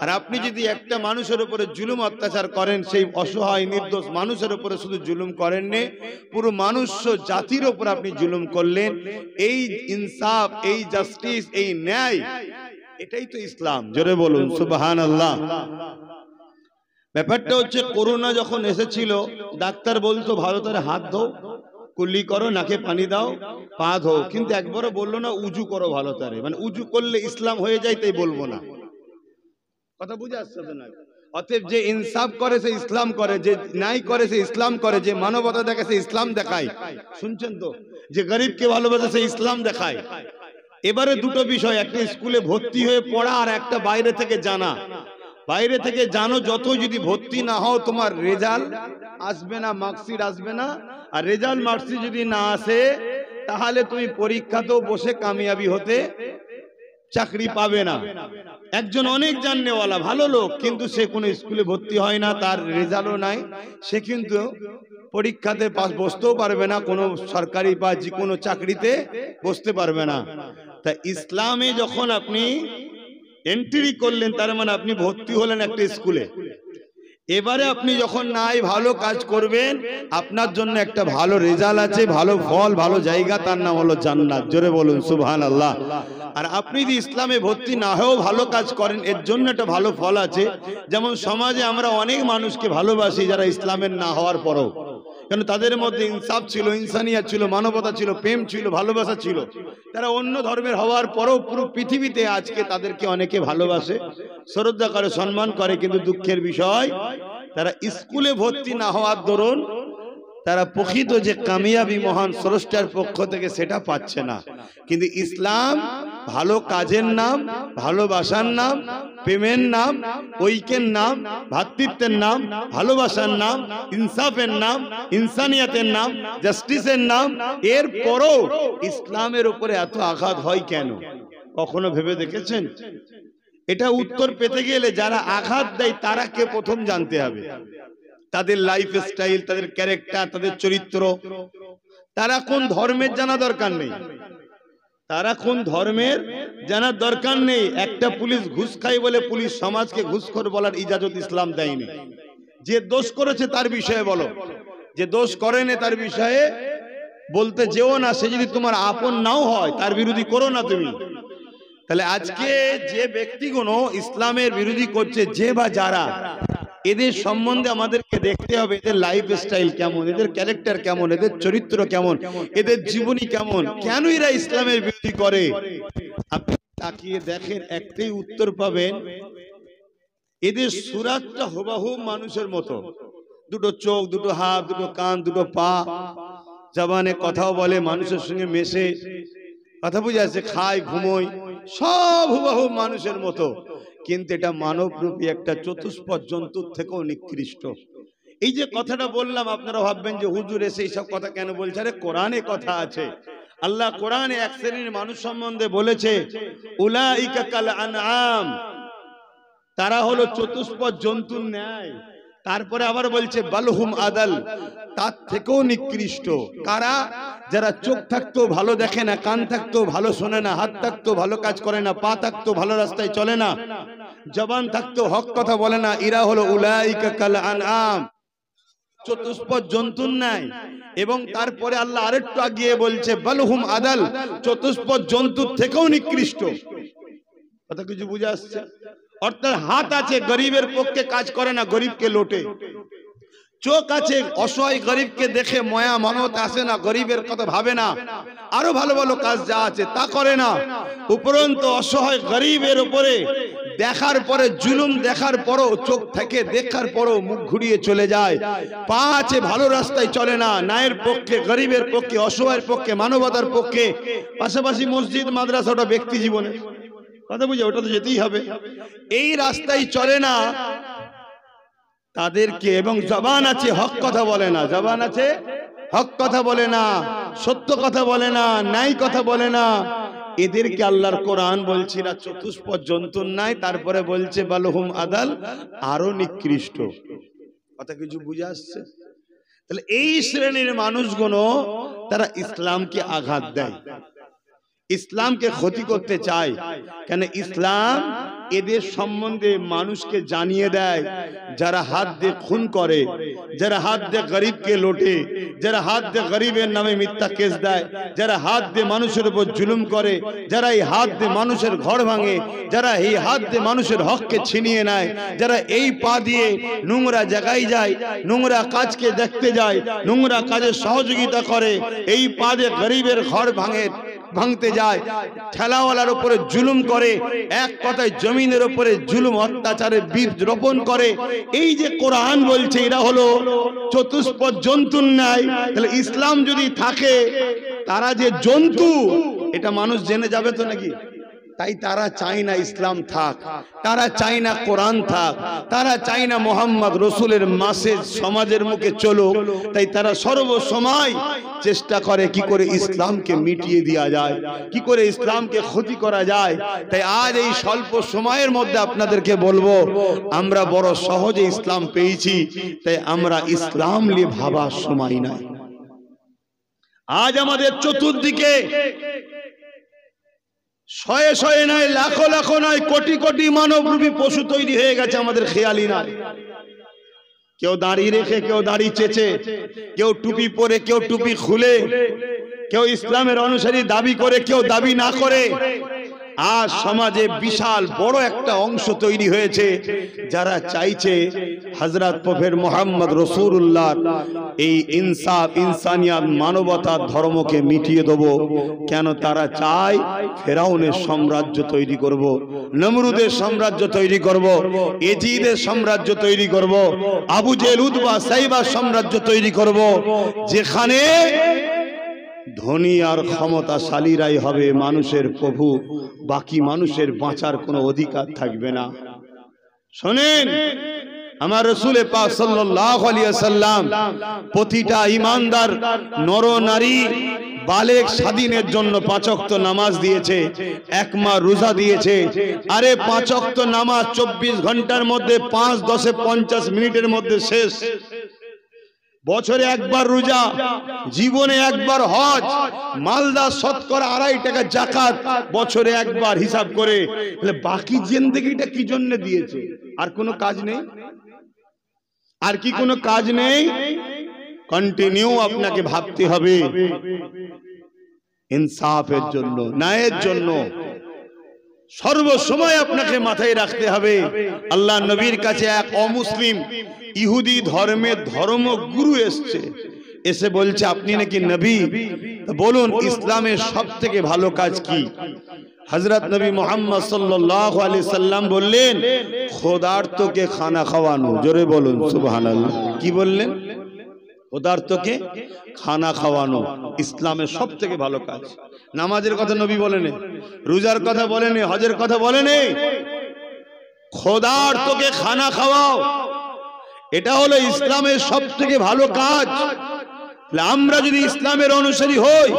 আর আপনি যদি একটা মানুষের উপরে জুলুম অত্যাচার করেন, সেই অসহায় নির্দোষ মানুষের উপরে শুধু জুলুম করেননি, পুরো মানুষ জাতির উপর আপনি জুলুম করলেন। এই ইনসাফ, এই জাস্টিস, এই ন্যায়, এটাই তো ইসলাম। জোরে বলুন সুবহানাল্লাহ। ব্যাপারটা হচ্ছে, করোনা যখন এসেছিল, ডাক্তার বলতো ভালো করে হাত ধো, কুল্লি করো, নাকে পানি দাও, পা ধো, কিন্তু একবারও বললো না উজু করো ভালো করে। মানে উজু করলে ইসলাম হয়ে যায়, তাই বলবো না। কথা বুঝে আসছে তো না? অতএব যে ইনসাফ করে সে ইসলাম করে, যে ন্যায় করে সে ইসলাম করে, যে মানবতা দেখে সে ইসলাম দেখায়। শুনছেন তো? যে গরিবকে ভালোবাসে সে ইসলাম দেখায়। এবারে দুটো বিষয়, একটা স্কুলে ভর্তি হয়ে পড়া, আর একটা বাইরে থেকে জানা। বাইরে থেকে জানো যত, যদি ভর্তি না হও তোমার রেজাল্ট আসবে না, মার্কশিট আসবে না। আর রেজাল্ট মার্কশিট যদি না আসে, তাহলে তুমি পরীক্ষাতেও বসে কামিয়াবি হতে, চাকরি পাবে না। একজন অনেক জাননেওয়ালা ভালো লোক, কিন্তু সে কোনো স্কুলে ভর্তি হয় না, তার রেজাল্টও নাই, সে কিন্তু পরীক্ষাতে পাস বসতেও পারবে না, কোনো সরকারি বা যে কোনো চাকরিতে বসতে পারবে না। তা ইসলামে যখন আপনি এন্ট্রি করলেন, তার মানে আপনি ভর্তি হলেন একটা স্কুলে। এবারে আপনি যখন নাই ভালো কাজ করবেন, আপনার জন্য একটা ভালো রেজাল্ট আছে, ভালো ফল, ভালো জায়গা, তার নাম হলো জান্নাত। জোরে বলুন সুবহানাল্লাহ। আর আপনি যদি ইসলামে ভর্তি না হয়েও ভালো কাজ করেন, এর জন্য একটা ভালো ফল আছে। যেমন সমাজে আমরা অনেক মানুষকে ভালোবাসি যারা ইসলামের না হওয়ার পরও, কেন তাদের মধ্যে ইনসাফ ছিল, ইনসানিয়াত ছিল, মানবতা ছিল, প্রেম ছিল, ভালোবাসা ছিল। তারা অন্য ধর্মের হওয়ার পরেও পুরো পৃথিবীতে আজকে তাদেরকে অনেকে ভালোবাসে, শ্রদ্ধা করে, সম্মান করে। কিন্তু দুঃখের বিষয়, তারা স্কুলে ভর্তি না হওয়ার দরুন তারা প্রকৃত যে কামিয়াবি মহান স্রষ্টার পক্ষ থেকে সেটা পাচ্ছে না। কিন্তু ইসলাম ভালো কাজের নাম, ভালোবাসার নাম, প্রেমের নাম, ঐক্যের নাম, ভ্রাতৃত্বের নাম, ভালোবাসার নাম, ইনসাফের নাম, ইনসানিয়াতের নাম, জাস্টিসের নাম। এর পরও ইসলামের উপরে এত আঘাত হয় কেন? কখনো ভেবে দেখেছেন? এটা উত্তর পেতে গেলে যারা আঘাত দেয় তারা কে প্রথম জানতে হবে। তাদের লাইফ স্টাইল, তাদের ক্যারেক্টার, তাদের চরিত্র। তারা কোন ধর্মের জানা দরকার নেই, তারা কোন ধর্মের জানার দরকার নেই। একটা পুলিশ ঘুষ খায় বলে পুলিশ সমাজকে ঘুষখোর বলার ইজাজত ইসলাম দেয়নি। যে দোষ করেছে তার বিষয়ে বলো, যে দোষ করেনি তার বিষয়ে বলতে যেও না। সে যদি তোমার আপন নাও হয়, তার বিরোধী করো না তুমি। তাহলে আজকে যে ব্যক্তিগুলো ইসলামের বিরোধী করছে, যে বা যারা, এদের সম্বন্ধে আমাদেরকে দেখতে হবে, এদের লাইফ স্টাইল কেমন, এদের ক্যারেক্টার কেমন, এদের চরিত্র কেমন, এদের জীবনী কেমন, কেন এরা ইসলামের বিরোধী করে। আপনি তাকিয়ে দেখেন, একটাই উত্তর পাবেন, এদের সুরাতটা হুবহু মানুষের মতো। দুটো চোখ, দুটো হাত, দুটো কান, দুটো পা, জবানে কথাও বলে, মানুষের সঙ্গে মেশে, কথা বুঝে আছে, খায়, ঘুমোয়, সব হুবহু মানুষের মতো। কিন্তু এটা মানবরূপী একটা চতুষ্পদ জন্তুর থেকেও নিকৃষ্ট। এই যে কথাটা বললাম, আপনারা ভাববেন যে হুজুর এসে এইসব কথা কেন বলছে? আরে কোরআনে কথা আছে। আল্লাহ কোরআনে এক শ্রেণীর মানুষ সম্বন্ধে বলেছে, উলাইকা কাল আনআম, তারা হলো চতুষ্পদ জন্তুর ন্যায়। তারপরে আবার বলছে বালহুম আদাল, তার থেকেও নিকৃষ্ট কারা? যারা চোখ থাকতো ভালো দেখে না, কান থাকতো ভালো শোনে না, হাত থাকতো ভালো কাজ করে না, পা থাকতো ভালো রাস্তায় চলে না, জবান থাকতো হক কথা বলে না, এরা হলো উলাইকা কাল আনআম, চতুষ্পদ জন্তুর ন্যায়। এবং তারপরে আল্লাহ আরেকটু আগিয়ে বলছে বালহুম আদাল, চতুষ্পদ জন্তুর থেকেও নিকৃষ্ট। কথা কিছু বুঝে আসছে? অর্থাৎ হাত আছে, গরিবের পক্ষে কাজ করে না, গরিবকে লোটে। চোখ আছে, অসহায় গরিবকে দেখে মায়া মমতা আসে না, গরিবের কথা ভাবে না, আরো ভালো ভালো কাজ যা আছে তা করে না। উপরন্তু অসহায় গরিবের উপরে দেখার পরে জুলুম দেখার পরও, চোখ থেকে দেখার পরও মুখ ঘুরিয়ে চলে যায়। পা আছে, ভালো রাস্তায় চলে না, ন্যায়ের পক্ষে, গরিবের পক্ষে, অসহায়ের পক্ষে, মানবতার পক্ষে। পাশাপাশি মসজিদ মাদ্রাসা ওটা ব্যক্তি জীবনে কথা বুঝে, ওটা তো যেতেই হবে। এই রাস্তায় চলে না তাদেরকে, এবং জবান আছে হক কথা বলে না, জবান আছে হক কথা বলে না, সত্য কথা বলে না, ন্যায় কথা বলে না, এদেরকে আল্লাহর কোরআন বলছে না চতুষ্পদ জন্তুর নাই। তারপরে বলছে বালহুম আদাল, আরো নিকৃষ্ট। কথা কিছু বুঝে আসছে? তাহলে এই শ্রেণীর মানুষগুলো তারা ইসলামকে আঘাত দেয়, ইসলামকে ক্ষতি করতে চায়। কেন? ইসলাম এদের সম্বন্ধে মানুষকে জানিয়ে দেয়, যারা হাত দিয়ে খুন করে, যারা হাত দিয়ে গরিবকে লোটে, যারা হাত দিয়ে গরিবের নামে মিথ্যা কেস দেয়, যারা হাত দিয়ে মানুষের উপর জুলুম করে, যারা এই হাত দিয়ে মানুষের ঘর ভাঙে, যারা এই হাত দিয়ে মানুষের হককে ছিনিয়ে নেয়, যারা এই পা দিয়ে নোংরা জায়গায় যায়, নোংরা কাজকে দেখতে যায়, নোংরা কাজে সহযোগিতা করে, এই পা দিয়ে গরিবের ঘর ভাঙতে যায়, ঠেলাওয়ালার উপরে জুলুম করে, এক কথায় জমিনের উপরে জুলুম অত্যাচারের বীজ রোপণ করে। এই যে কোরআন বলছে এরা হলো চতুষ্পদ জন্তুর ন্যায়। তাহলে ইসলাম যদি থাকে, তারা যে জন্তু এটা মানুষ জেনে যাবে তো নাকি? তাই তারা চায় না ইসলাম থাক, তারা চায় না কোরআন থাক, তারা চায় না মোহাম্মদ রসুলের মাসেজ সমাজের মুখে চলুক। তাই তারা সর্বসময় চেষ্টা করে কি করে ইসলামকে মিটিয়ে দেওয়া যায়, কি করে ইসলামকে ক্ষতি করা যায়। তাই আজ এই স্বল্প সময়ের মধ্যে আপনাদেরকে বলবো, আমরা বড় সহজে ইসলাম পেয়েছি, তাই আমরা ইসলাম নিয়ে ভাবার সময় নাই। আজ আমাদের চতুর্দিকে শয়ে শয়ে নয়, লাখো লাখো নয়, কোটি কোটি মানবরূপী পশু তৈরি হয়ে গেছে, আমাদের খেয়ালই নাই। কেউ দাড়ি রেখে, কেউ দাড়ি চেচে, কেউ টুপি পরে, কেউ টুপি খুলে, কেউ ইসলামের অনুসারী দাবি করে, কেউ দাবি না করে। আজ সমাজে বিশাল বড় একটা অংশ তৈরি হয়েছে যারা চাইছে হযরত প্রফেট মুহাম্মদ রাসূলুল্লাহ এই ইনসাফ, ইনসানিয়াত, মানবতার ধর্মকে মিটিয়ে দেব। কেন? তারা চায় ফেরাউনের সাম্রাজ্য তৈরি করব, নমরুদের সাম্রাজ্য তৈরি করব, এজিদের সাম্রাজ্য তৈরি করব, আবু জেহেল, উতবা, সাইবার সাম্রাজ্য তৈরি করব, যেখানে ধনী আর ক্ষমতাশালীরাই হবে মানুষের প্রভু, বাকি মানুষের বাঁচার কোনো অধিকার থাকবে না। শোনেন, আমার রাসূল পাক সাল্লাল্লাহু আলাইহি ওয়াসাল্লাম প্রতিটা ঈমানদার নর নারী বালেগ স্বাধীনের জন্য 5 ওয়াক্ত নামাজ দিয়েছে, 1 মাস রোজা দিয়েছে। আরে 5 ওয়াক্ত নামাজ 24 ঘন্টার মধ্যে 5, 10, 50 মিনিটের মধ্যে শেষ। বছরে একবার রোজা, জীবনে একবার হজ, মালদা শতকরা 2.5 টাকা যাকাত, বছরে একবার হিসাব করে। তাহলে বাকি জিন্দেগিটা কি জন্য দিয়েছে? আর কোনো কাজ নেই? আর কি কোনো কাজ নেই? কন্টিনিউ আপনাকে ভাবতে হবে ইনসাফের জন্য, ন্যায়ের জন্য। সর্বসময় আপনাকে মাথায় রাখতে হবে। আল্লাহ নবীর কাছে এক অমুসলিম ইহুদি ধর্মের ধর্মগুরু এসছে, এসে বলছে আপনি নাকি নবী, বলুন ইসলামের সবথেকে ভালো কাজ কি? হযরত নবী মুহাম্মদ সাল্লাল্লাহু আলাইহি সাল্লাম বললেন খোদার্তকে খানা খাওয়ানো। জোরে বলুন সুবহানাল্লাহ। কি বললেন? খোদার্তকে খানা খাওয়ানো ইসলামের সবথেকে ভালো কাজ। নামাজের কথা নবী বলেনি, রোজার কথা বলেনি, হজের কথা বলেনি, খোদার্তকে খানা খাওয়াও, এটা হলো ইসলামের সবথেকে ভালো কাজ। আমরা যদি ইসলামের অনুসারী হই,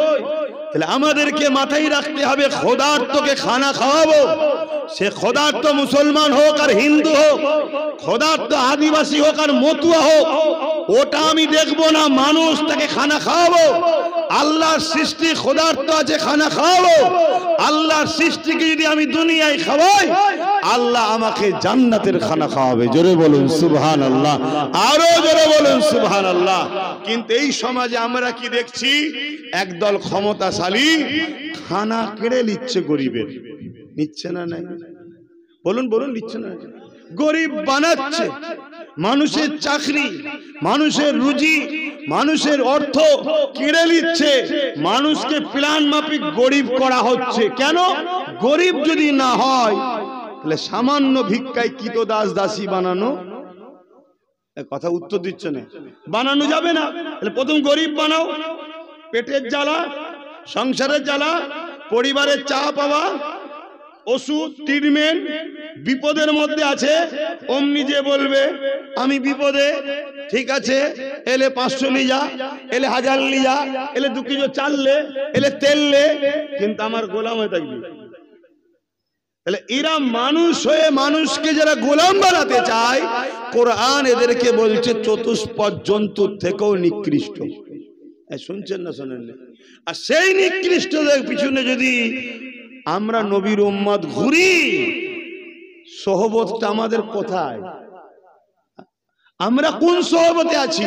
তাহলে আমাদেরকে মাথায় রাখতে হবে খোদার্তকে খানা খাওয়াবো, সে খোদার্থ মুসলমান হোক আর হিন্দু হোক, খোদার্থ আদিবাসী হোক আর মতুয়া হোক, ওটা আমি দেখবো না। মানুষ তাকে খানা খাওয়াবো। আল্লাহর সৃষ্টি খোদার্থ আছে, খানা খাওয়াবো। আল্লাহর সৃষ্টিকে যদি আমি দুনিয়ায় খাওয়াই, আল্লাহ আমাকে জান্নাতের খানা খাওয়াবে। জোরে বলুন সুবহানাল্লাহ, আরো জোরে বলুন সুবহানাল্লাহ। কিন্তু এই সমাজে আমরা কি দেখছি? একদল ক্ষমতাশালী খানা কেড়ে নিচ্ছে গরিবের। নিচ্ছে না? নাই? বলুন বলুন, নিচ্ছে না? গরিব বানাচ্ছে, মানুষের চাকরি, মানুষের রুজি, মানুষের অর্থ কেড়ে নিচ্ছে। মানুষকে প্ল্যান মাফিক গরিব করা হচ্ছে। কেন? গরিব যদি না হয় তাহলে সামান্য ভিক্ষায় কৃতদাস দাসী বানানো, কথা উত্তর দিচ্ছে না, বানানো যাবে না। তাহলে প্রথম গরিব বানাও। পেটের জ্বালা, সংসারের জ্বালা, পরিবারের চা পাওয়া, ওষুধ, ট্রিটমেন্ট, বিপদের মধ্যে আছে, অমনি যে বলবে আমি বিপদে, ঠিক আছে, এলে 500 লিজা, এলে 1000 লিজা, এলে 2 কিলো চাল লে, এলে তেল লে, কিন্তু আমার গোলাম হয়ে থাকবি। তাহলে এরা মানুষ হয়ে মানুষকে যারা গোলাম বানাতে চায়, কোরআন এদেরকে বলছে চতুষ্পদ জন্তুর থেকেও নিকৃষ্ট। শুনছেন না? শোনেন না? আর সেই নিকৃষ্টদের পিছনে যদি আমরা নবীর উম্মত ঘুরি, সোহবতটা আমাদের কোথায়? আমরা কোন সোহবতে আছি?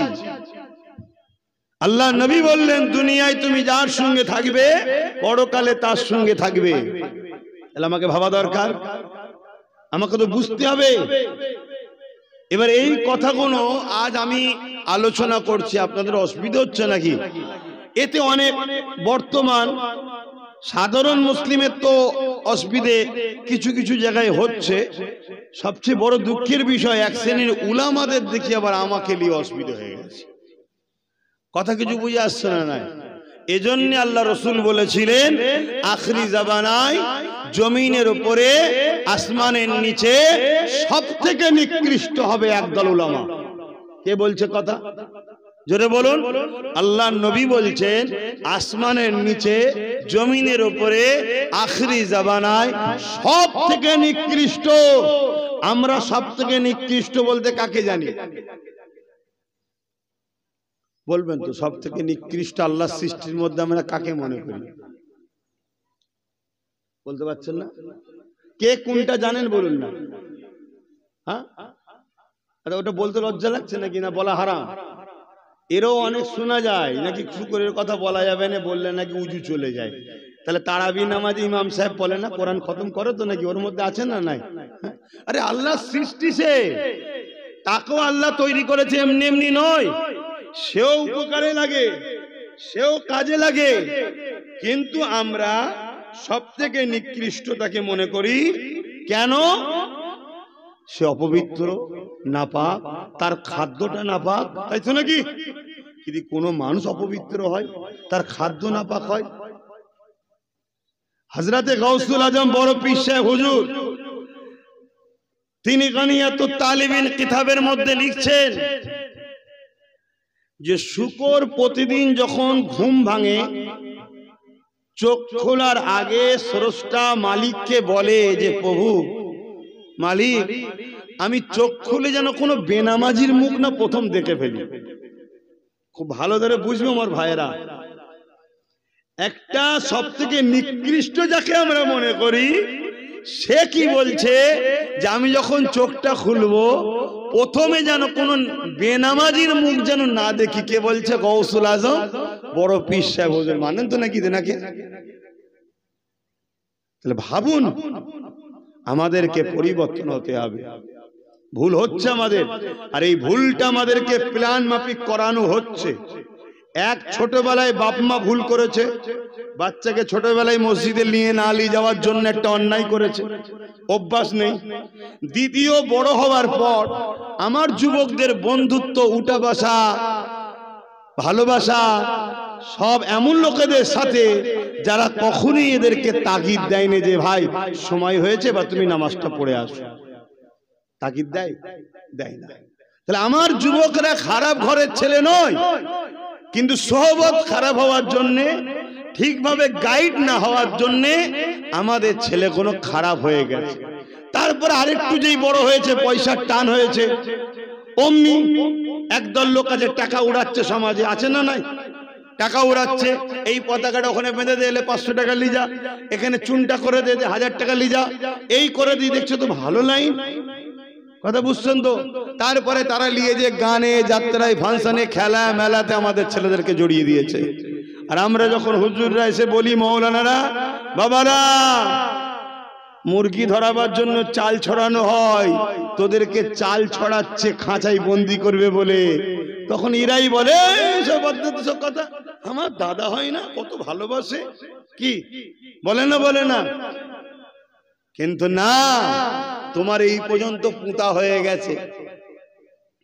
আল্লাহ নবী বললেন, দুনিয়ায় তুমি যার সঙ্গে থাকবে, পরকালে তার সঙ্গে থাকবে। তাহলে আমাকে ভাবা দরকার, আমাকে তো বুঝতে হবে। এবার এই কথাগুলো আজ আমি আলোচনা করছি, আপনাদের অসুবিধা হচ্ছে নাকি? এতে অনেক বর্তমান সাধারণ মুসলিমের তো অসুবিধে কিছু কিছু জায়গায় হচ্ছে। সবচেয়ে বড় দুঃখের বিষয়, এক শ্রেণীর উলামাদের দেখি আবার আমাকে নিয়ে অসুবিধা হয়ে গেছে। কথা কিছু বুঝে আসছে না? নাই? এজন্য আল্লাহ রসুল বলেছিলেন, আখরি জামানায় জমিনের উপরে, আসমানের নিচে সব থেকে নিকৃষ্ট হবে একদল উলামা। কে বলছে কথা? জোরে বলুন। আল্লাহ নবী বলছেন, আসমানের নিচে, জমিনের উপরে আখরি জামানায় সব থেকে নিকৃষ্ট। আমরা সব থেকে নিকৃষ্ট বলতে কাকে জানি? বলবেন তো, সব থেকে নিকৃষ্ট আল্লাহর সৃষ্টির মধ্যে আমরা কাকে মনে করি? বলতে পারছেন না? কে কোনটা জানেন বলুন না। হ্যাঁ, ওটা বলতে লজ্জা লাগছে নাকি? না বলা হারাম? এরও অনেক শোনা যায় নাকি শুকরের কথা বলা যাবে না, বললে নাকি উজু চলে যায়। তাহলে তারাবি নামাজে ইমাম সাহেব বলে না কোরআন খতম করে তো, নাকি ওর মধ্যে আছে না? নাই? আরে আল্লাহ সৃষ্টি, সে তাকেও আল্লাহ তৈরি করেছে, এমনি এমনি নয়। সেও উপকারে লাগে, সেও কাজে লাগে, কিন্তু আমরা সব থেকে নিকৃষ্ট তাকে মনে করি। কেন? সে অপবিত্র, নাপাক, তার খাদ্যটা নাপাক, তাই তো নাকি? যদি কোনো মানুষ অপবিত্র হয়, তার খাদ্য নাপাক হয়। হযরতে গাউসুল আজম বড় পীর সাহেব হুজুর, তিনি গানিয়াতুত তালিবিন কিতাবের মধ্যে লিখছেন যে শুকর প্রতিদিন যখন ঘুম ভাঙে, চোখ খোলার আগে স্রষ্টা মালিককে বলে যে প্রভু মালিক, আমি চোখ খুলে যেন কোনো বেনামাজির মুখ না প্রথম দেখে ফেলি। খুব ভালো করে বুঝবো আমার ভাইয়েরা, একটা সব থেকে নিকৃষ্ট যাকে আমরা মনে করি, সে কি বলছে যে আমি যখন চোখটা খুলবো প্রথমে যেন কোনো বেনামাজির মুখ যেন না দেখি। কে বলছে? গাউসুল আজম বড় পীর সাহেব হুজুর। মানেন তো নাকি? নাকি? তাহলে ভাবুন, আমাদেরকে পরিবর্তন হতে হবে। ভুল হচ্ছে আমাদের, আর এই ভুলটা আমাদেরকে প্ল্যান মাফিক করানো হচ্ছে। এক, ছোটবেলায় বাপ মা ভুল করেছে, বাচ্চাকে ছোটবেলায় মসজিদে নিয়ে না নিয়ে যাওয়ার জন্য একটা অন্যায় করেছে, অভ্যাস নেই। দ্বিতীয়, বড় হওয়ার পর আমার যুবকদের বন্ধুত্ব, উঠা বসা, ভালোবাসা সব এমন লোকেদের সাথে যারা কখনোই এদেরকে তাগিদ দেয়নি যে ভাই সময় হয়েছে বা তুমি নামাজটা পড়ে আসো। তাগিদ দেয়? দেয় না। তাহলে আমার যুবকরা খারাপ ঘরের ছেলে নয়, কিন্তু সোহবত খারাপ হওয়ার জন্যে, ঠিকভাবে গাইড না হওয়ার জন্যে আমাদের ছেলেগুলো খারাপ হয়ে গেছে। তারপরে আরেকটু যেই বড় হয়েছে, পয়সার টান হয়েছে, অমনি একদল লোক আছে টাকা উড়াচ্ছে, সমাজে আছে না নাই? টাকা উড়াচ্ছে, এই পতাকাটা ওখানে বেঁধে দিলে 500 টাকা লিজা, এখানে চুনটা করে দে 1000 টাকা লিজা, এই করে দিয়ে দেখছো তো ভালো লাইন, কথা বুঝছেন তো? তারপরে তারা নিয়ে যে গানে, যাত্রায়, ফাংশনে, খেলা মেলাতে আমাদের ছেলেদেরকে জড়িয়ে দিয়েছে। আর আমরা যখন হুজুররা এসে বলি, মৌলানারা, বাবারা, মুরগি ধরাবার জন্য চাল ছড়ানো হয়, তোদেরকে চাল ছড়াচ্ছে খাঁচাই বন্দি করবে বলে, তখন এরাই বলে সব কথা, আমার দাদা হয় না, কত ভালোবাসে, কি বলে না, বলে না? কিন্তু না, তোমার এই পর্যন্ত পুঁতা হয়ে গেছে,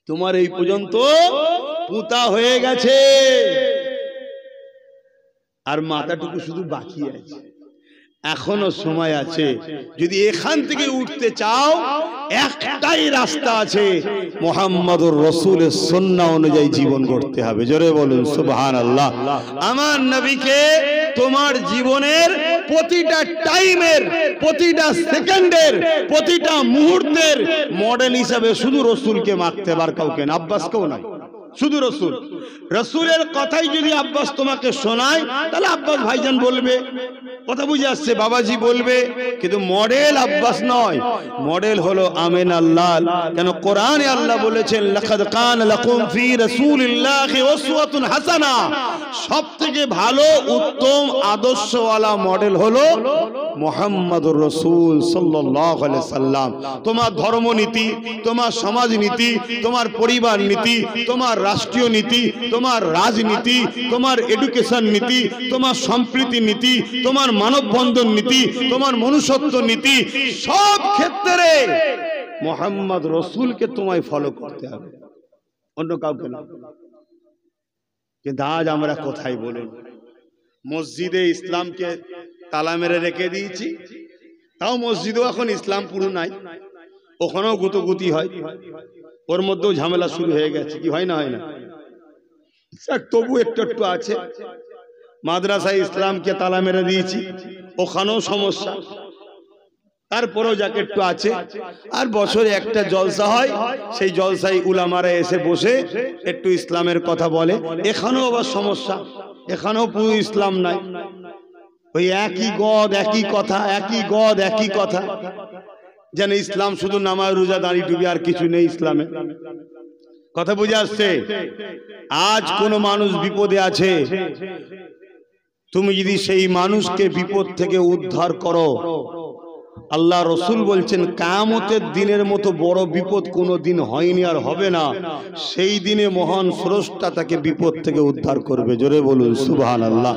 তোমার এই পর্যন্ত পুঁতা হয়ে গেছে, আর মাথাটুকু শুধু বাকি আছে। এখনো সময় আছে, যদি এখান থেকে উঠতে চাও, একটাই রাস্তা আছে, মুহাম্মদুর রাসূলের সুন্নাহ অনুযায়ী জীবন করতে হবে। জোরে বলুন সুবহানাল্লাহ। আমার নবীকে তোমার জীবনের প্রতিটা টাইমের, প্রতিটা সেকেন্ডের, প্রতিটা মুহূর্তের মডেল হিসাবে শুধু রাসূলকে মাখতে পার, কাউকে না, আব্বাসকেও না, শুধু রাসূল। রাসূলের কথাই যদি আব্বাস তোমাকে শোনায়, তাহলে আব্বাস ভাইজান বলবে, কথা বুঝে আসছে, বাবাজি বলবে, কিন্তু মডেল আব্বাস নয়, মডেল হলো আমিনাল্লাহ। কেন কোরআনে আল্লাহ বলেছেন, লাকাদ কানা লাকুম ফি রাসূলিল্লাহি উসওয়াতুন হাসানা, সবথেকে ভালো উত্তম আদর্শওয়ালা মডেল হলো মুহাম্মদুর রাসূল সাল্লাল্লাহু আলাইহি সাল্লাম। তোমার ধর্মনীতি, তোমার সমাজনীতি, তোমার পরিবার নীতি, তোমার রাষ্ট্রীয় নীতি, তোমার রাজনীতি, তোমার এডুকেশন নীতি, তোমার সম্প্রীতি নীতি, তোমার মানববন্ধন নীতি, তোমার মনুষ্যত্ব নীতি, সব ক্ষেত্রে মুহাম্মদ রাসূলকে তোমায় ফলো করতে হবে, অন্য কাউকে না। কিন্তু আজ আমরা কোথায় বলেন, মসজিদে ইসলামকে তালা মেরে রেখে দিয়েছি, তাও মসজিদেও এখন ইসলাম পুরো নাই, ওখানেও গুতগুতি হয়, ওর মধ্যেও ঝামেলা শুরু হয়ে গেছে, কি হয় না? হয় না? তবু একটু একটু আছে। মাদ্রাসায় ইসলামকে তালা মেরে দিয়েছি, ওখানেও সমস্যা, তারপরেও যাকে একটু আছে। আর বছরে একটা জলসা হয়, সেই জলসায় উলামারা এসে বসে একটু ইসলামের কথা বলে, এখানেও আবার সমস্যা, এখানেও পুরো ইসলাম নাই, ওই একই গদ একই কথা, একই গদ একই কথা, যেন ইসলাম শুধু নামাজ রোজা দাঁড়ি টুপি, আর কিছু নেই ইসলামে। কথা বুঝে আসছে? আজ কোন মানুষ বিপদে আছে, তুমি যদি সেই মানুষকে বিপদ থেকে উদ্ধার করো, আল্লাহ রসুল বলছেন কিয়ামতের দিনের মতো বড় বিপদ কোনো দিন হয়নি আর হবে না, সেই দিনে মহান স্রষ্টা তাকে বিপদ থেকে উদ্ধার করবে। জোরে বলুন সুবহানাল্লাহ।